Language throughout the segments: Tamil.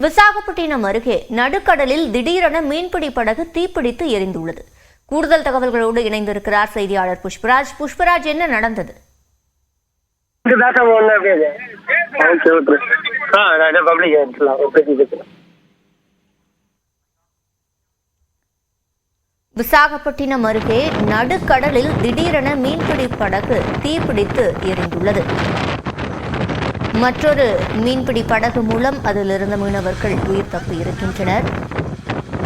விசாகப்பட்டினம் அருகே நடுக்கடலில் திடீரென மீன்பிடி படகு தீப்பிடித்து எரிந்துள்ளது. கூடுதல் தகவல்களோடு இணைந்திருக்கிறார் செய்தியாளர் புஷ்பராஜ். புஷ்பராஜ், என்ன நடந்தது? விசாகப்பட்டினம் அருகே நடுக்கடலில் திடீரென மீன்பிடி படகு தீப்பிடித்து எரிந்துள்ளது. மற்றொரு மீன்பிடி படகு மூலம் அதிலிருந்த மீனவர்கள் உயிர் தப்பி இருக்கின்றனர்.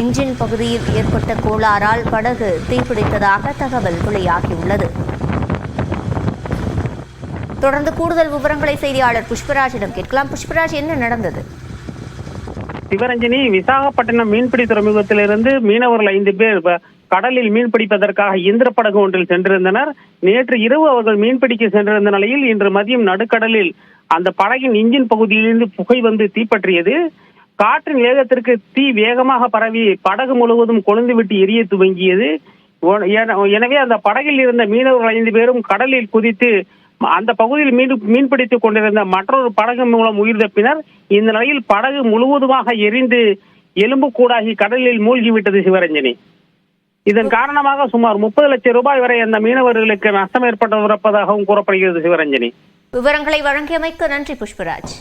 இன்ஜின் பகுதியில் ஏற்பட்ட கோளாறால் படகு தீப்பிடித்ததாக தகவல் வெளியாகியுள்ளது. தொடர்ந்து கூடுதல் விவரங்களை செய்தியாளர் புஷ்பராஜிடம் கேட்கலாம். புஷ்பராஜ், என்ன நடந்தது? சிவரஞ்சனி, விசாகப்பட்டினம் மீன்பிடி துறைமுகத்திலிருந்து மீனவர்கள் 5 பேர் கடலில் மீன்பிடிப்பதற்காக இயந்திர படகு ஒன்றில் சென்றிருந்தனர். நேற்று இரவு அவர்கள் மீன்பிடிக்க சென்றிருந்த நிலையில் இன்று மதியம் நடுக்கடலில் அந்த படகின் இன்ஜின் பகுதியிலிருந்து புகை வந்து தீப்பற்றியது. காற்றின் வேகத்திற்கு தீ வேகமாக பரவி படகு முழுவதும் கொழுந்துவிட்டு எரிய துவங்கியது. எனவே அந்த படகில் இருந்த மீனவர்கள் 5 பேரும் கடலில் குதித்து அந்த பகுதியில் மீன்பிடித்துக் கொண்டிருந்த மற்றொரு படகு மூலம் உயிர் தப்பினர். இந்த நிலையில் படகு முழுவதுமாக எரிந்து எலும்புக்கூடாகி கடலில் மூழ்கிவிட்டது. சிவரஞ்சனி, இதன் காரணமாக சுமார் 30 லட்சம் ரூபாய் வரை அந்த மீனவர்களுக்கு நஷ்டம் ஏற்பட்டிருப்பதாகவும் கூறப்படுகிறது. சிவரஞ்சனி, விவரங்களை வழங்கியமைக்கு நன்றி புஷ்பராஜ்.